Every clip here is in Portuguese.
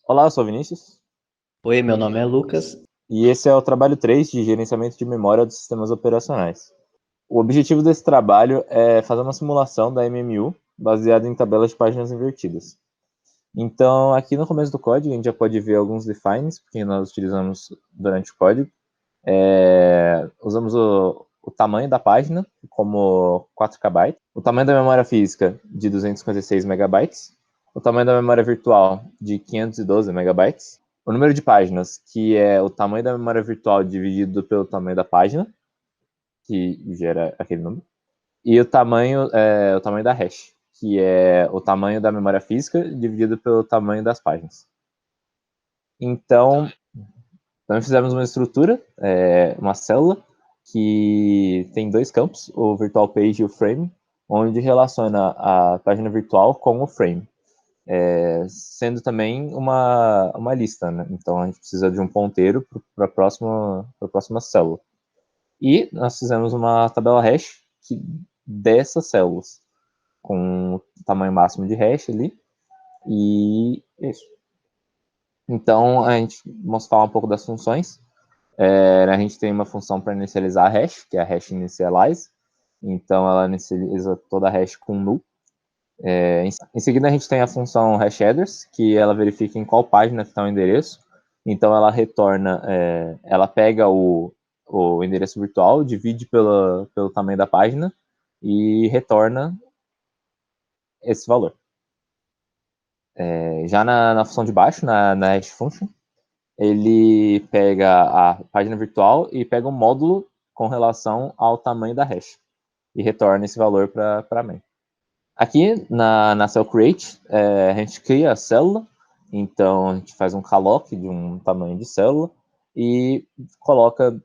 Olá, eu sou o Vinícius Oi, meu nome é Lucas. e esse é o trabalho 3 de gerenciamento de memória dos sistemas operacionais. O objetivo desse trabalho é fazer uma simulação da MMU baseada em tabelas de páginas invertidas. Então, aqui no começo do código, a gente já pode ver alguns defines que nós utilizamos durante o código. Usamos o tamanho da página como 4KB, o tamanho da memória física de 256 megabytes, o tamanho da memória virtual de 512 megabytes, o número de páginas, que é o tamanho da memória virtual dividido pelo tamanho da página, que gera aquele número, e o tamanho da hash, que é o tamanho da memória física dividido pelo tamanho das páginas. Então, nós fizemos uma estrutura, uma célula, que tem dois campos, o virtual page e o frame, onde relaciona a página virtual com o frame, sendo também uma lista, né? Então a gente precisa de um ponteiro para a próxima célula. E nós fizemos uma tabela hash dessas células, com o tamanho máximo de hash ali, e isso. Então vamos falar um pouco das funções. A gente tem uma função para inicializar a hash, que é a hash initialize. Então ela inicializa toda a hash com null. Em seguida a gente tem a função hashheaders, que ela verifica em qual página está o endereço. Então ela retorna, ela pega o endereço virtual, divide pelo tamanho da página e retorna esse valor. Já na função de baixo, na hash function, ele pega a página virtual e pega um módulo com relação ao tamanho da hash e retorna esse valor para a main. Aqui na cell create, a gente cria a célula, então a gente faz um calloc de um tamanho de célula e coloca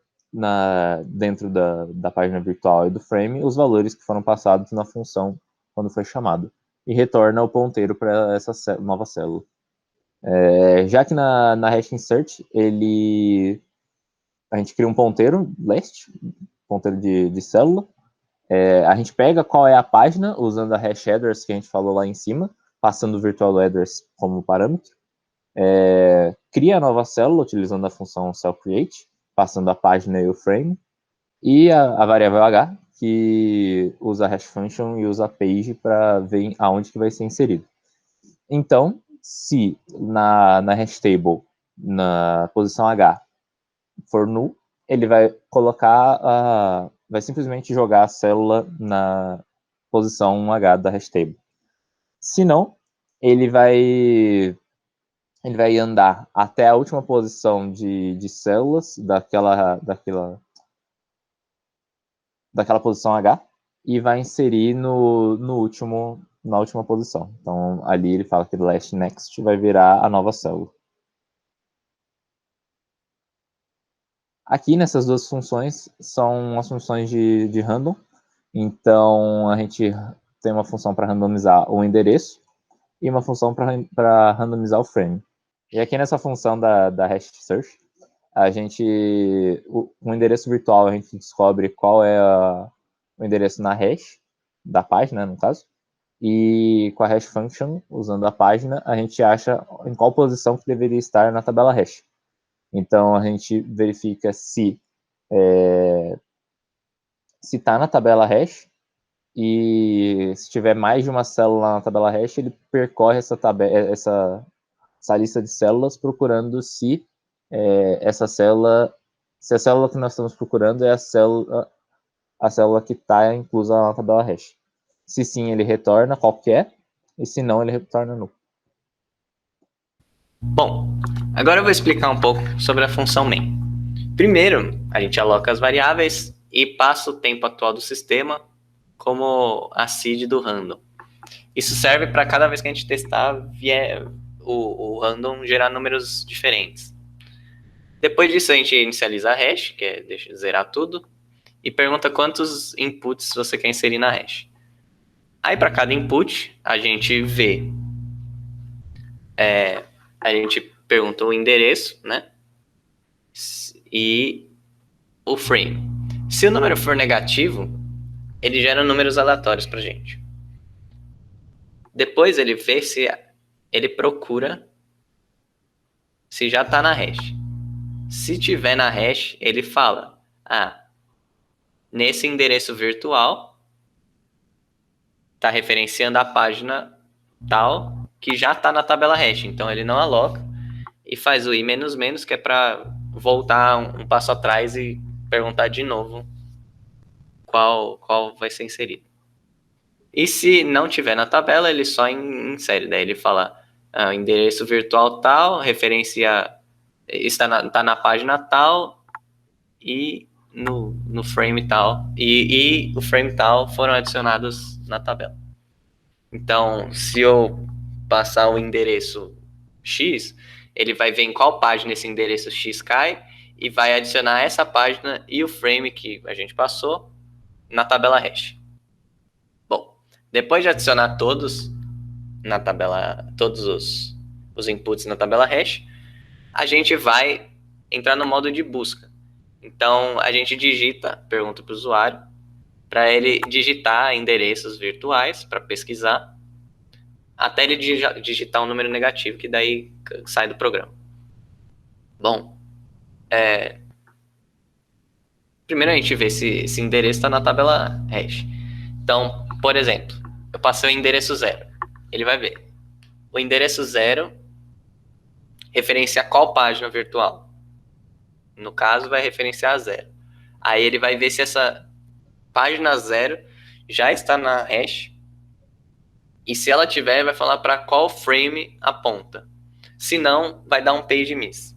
dentro da página virtual e do frame os valores que foram passados na função quando foi chamado e retorna o ponteiro para essa nova célula. Já que na hash insert, a gente cria um ponteiro last, ponteiro de célula. A gente pega qual é a página, usando a hash headers que a gente falou lá em cima, passando o virtual headers como parâmetro. Cria a nova célula, utilizando a função cellCreate, passando a página e o frame. E a variável h, que usa a hash function e usa a page para ver aonde que vai ser inserido. Então, se na hash table, na posição H, for null, ele vai vai simplesmente jogar a célula na posição H da hash table. Se não, ele vai andar até a última posição de células daquela posição H e vai inserir na última posição. Então, ali ele fala que last next vai virar a nova célula. Aqui nessas duas funções são as funções de random. Então a gente tem uma função para randomizar o endereço e uma função para randomizar o frame. E aqui nessa função da hash search, o endereço virtual a gente descobre qual é o endereço na hash da página, no caso. E com a hash function, usando a página, a gente acha em qual posição que deveria estar na tabela hash. Então a gente verifica se está na tabela hash, e se tiver mais de uma célula na tabela hash, ele percorre essa lista de células procurando se essa célula, se a célula que nós estamos procurando é a célula que está inclusa na tabela hash. Se sim, ele retorna qualquer, e se não, ele retorna null. Bom, agora eu vou explicar um pouco sobre a função main. Primeiro, a gente aloca as variáveis e passa o tempo atual do sistema como a seed do random. Isso serve para cada vez que a gente testar o random gerar números diferentes. Depois disso, a gente inicializa a hash, que é zerar tudo, e pergunta quantos inputs você quer inserir na hash. Aí, para cada input, a gente vê. A gente pergunta o endereço, né? E o frame. Se o número for negativo, ele gera números aleatórios pra gente. Depois ele vê se ele procura se já está na hash. Se tiver na hash, ele fala, nesse endereço virtual, está referenciando a página tal que já está na tabela hash. Então, ele não aloca e faz o i menos menos, que é para voltar um passo atrás e perguntar de novo qual vai ser inserido. E se não tiver na tabela, ele só insere. Daí ele fala, endereço virtual tal, referencia, está na página tal e no frame tal. E o frame tal foram adicionados na tabela. Então, se eu passar o endereço X, ele vai ver em qual página esse endereço X cai e vai adicionar essa página e o frame que a gente passou na tabela hash. Bom, depois de adicionar todos na tabela, todos os inputs na tabela hash, a gente vai entrar no modo de busca. Então, a gente pergunta para o usuário, para ele digitar endereços virtuais para pesquisar, até ele digitar um número negativo, que daí sai do programa. Bom, primeiro a gente vê se esse endereço está na tabela hash. Então, por exemplo, eu passei o endereço 0. Ele vai ver. O endereço 0 referencia qual página virtual? No caso, vai referenciar a 0. Aí ele vai ver se essa página 0 já está na hash. E se ela tiver, vai falar para qual frame aponta. Se não, vai dar um page miss.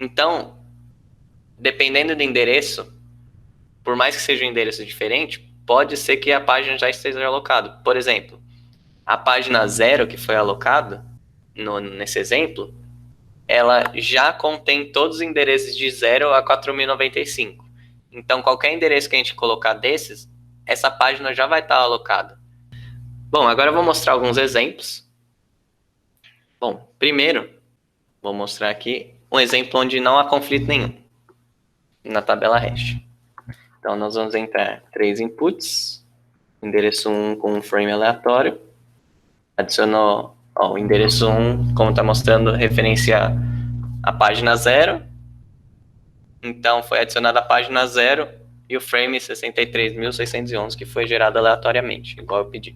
Então, dependendo do endereço, por mais que seja um endereço diferente, pode ser que a página já esteja alocada. Por exemplo, a página 0 que foi alocada, nesse exemplo, ela já contém todos os endereços de 0 a 4095. Então, qualquer endereço que a gente colocar desses, essa página já vai estar alocada. Bom, agora eu vou mostrar alguns exemplos. Bom, primeiro, vou mostrar aqui um exemplo onde não há conflito nenhum na tabela hash. Então, nós vamos entrar 3 inputs, endereço 1 com um frame aleatório, adicionou o endereço 1, como está mostrando, referencia a página 0. Então, foi adicionada a página 0 e o frame 63.611, que foi gerado aleatoriamente, igual eu pedi.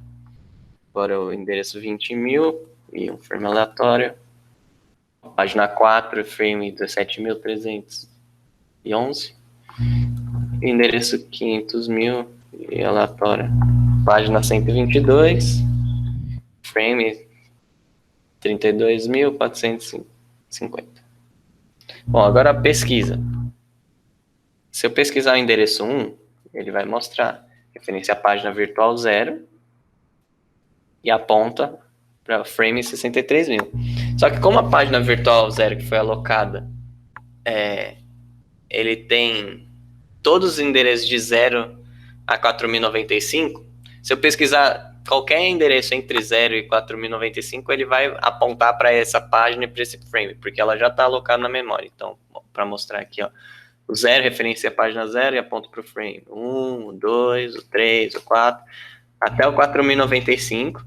Agora o endereço 20.000 e um frame aleatório. Página 4, frame 17.311. Endereço 500.000 e aleatório. Página 122, frame 32.450. Bom, agora a pesquisa. Se eu pesquisar o endereço 1, ele vai mostrar referência à página virtual 0 e aponta para o frame 63.000. Só que como a página virtual 0 que foi alocada, ele tem todos os endereços de 0 a 4095, se eu pesquisar qualquer endereço entre 0 e 4095, ele vai apontar para essa página e para esse frame, porque ela já está alocada na memória. Então, para mostrar aqui, o 0 referencia a página 0 e aponta para o frame 1, o 2, o 3, o 4, até o 4095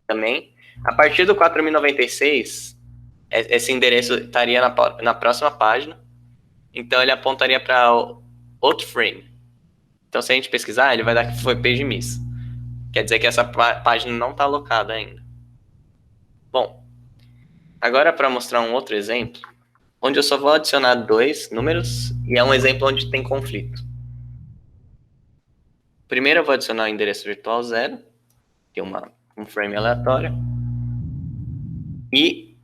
também. A partir do 4096, esse endereço estaria na próxima página, então ele apontaria para outro frame. Então, se a gente pesquisar, ele vai dar que foi page miss. Quer dizer que essa página não está alocada ainda. Bom, agora para mostrar um outro exemplo, onde eu só vou adicionar 2 números, e é um exemplo onde tem conflito. Primeiro eu vou adicionar o endereço virtual 0, que é um frame aleatório, e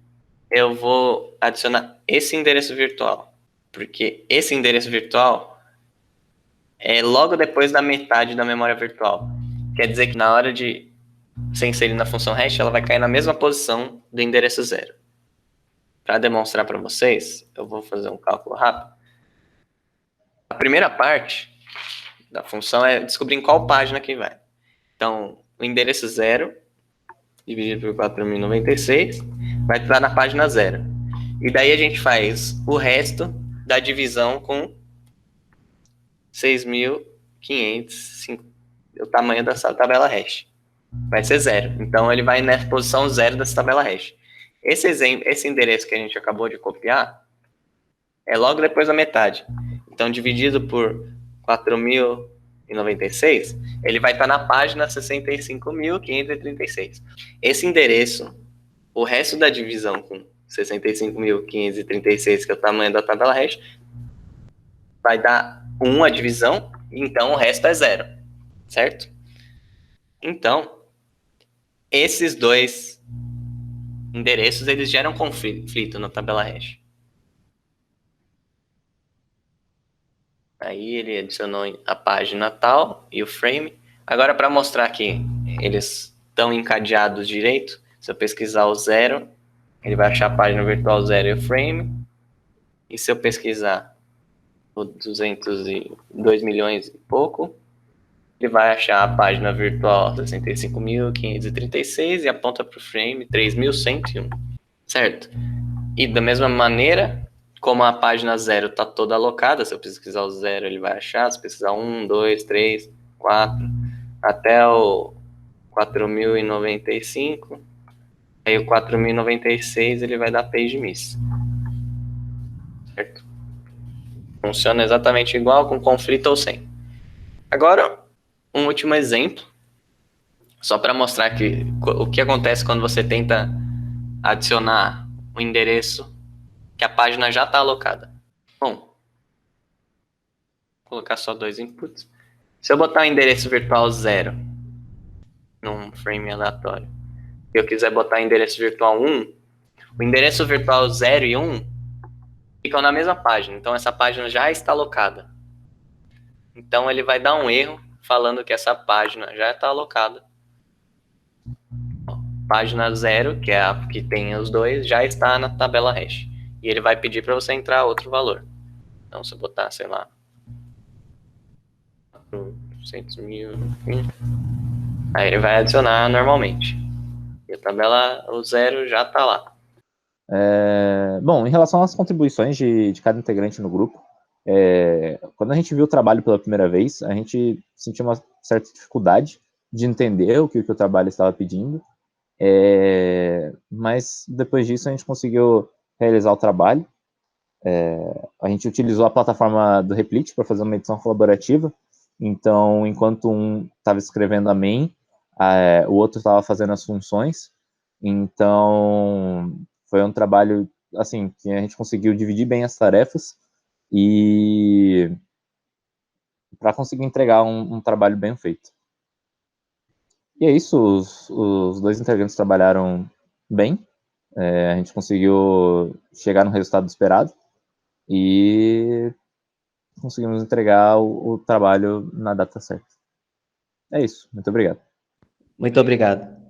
eu vou adicionar esse endereço virtual, porque esse endereço virtual é logo depois da metade da memória virtual. Quer dizer que na hora de ser inserido na função hash, ela vai cair na mesma posição do endereço 0. Para demonstrar para vocês, eu vou fazer um cálculo rápido. A primeira parte da função é descobrir em qual página que vai. Então, o endereço 0 dividido por 4096 vai estar na página 0. E daí a gente faz o resto da divisão com 6.500, o tamanho dessa tabela hash. Vai ser 0. Então, ele vai na posição 0 dessa tabela hash. Esse endereço que a gente acabou de copiar é logo depois da metade. Então, dividido por 4.096, ele vai estar na página 65.536. Esse endereço, o resto da divisão com 65.536, que é o tamanho da tabela hash, vai dar 1 a divisão, então o resto é 0, certo? Então, esses dois endereços, eles geram conflito na tabela hash. Aí ele adicionou a página tal e o frame. Agora, para mostrar que eles estão encadeados direito, se eu pesquisar o 0, ele vai achar a página virtual 0 e o frame. E se eu pesquisar o 202 milhões e pouco, ele vai achar a página virtual 65.536 e aponta para o frame 3.101, certo? E da mesma maneira, como a página 0 está toda alocada, se eu pesquisar o 0, ele vai achar, se eu pesquisar 1, 2, 3, 4, até o 4.095, aí o 4.096 ele vai dar page miss, certo? Funciona exatamente igual, com conflito ou sem. Agora, um último exemplo, só para mostrar que, o que acontece quando você tenta adicionar o endereço que a página já está alocada. Bom, vou colocar só 2 inputs. Se eu botar o endereço virtual 0 num frame aleatório e eu quiser botar o endereço virtual 1, o endereço virtual 0 e 1 ficam na mesma página, então essa página já está alocada. Então ele vai dar um erro falando que essa página já está alocada. Página 0, que é a que tem os dois, já está na tabela hash. E ele vai pedir para você entrar outro valor. Então, se eu botar, sei lá, 400 mil, aí ele vai adicionar normalmente. E a tabela, o 0 já está lá. Bom, em relação às contribuições de cada integrante no grupo, quando a gente viu o trabalho pela primeira vez, a gente sentiu uma certa dificuldade de entender o que o trabalho estava pedindo, mas depois disso a gente conseguiu realizar o trabalho. A gente utilizou a plataforma do Replit para fazer uma edição colaborativa, então enquanto um estava escrevendo a main, o outro estava fazendo as funções, então foi um trabalho assim que a gente conseguiu dividir bem as tarefas e para conseguir entregar um trabalho bem feito. E é isso, os dois integrantes trabalharam bem, a gente conseguiu chegar no resultado esperado e conseguimos entregar o trabalho na data certa. É isso, muito obrigado. Muito obrigado.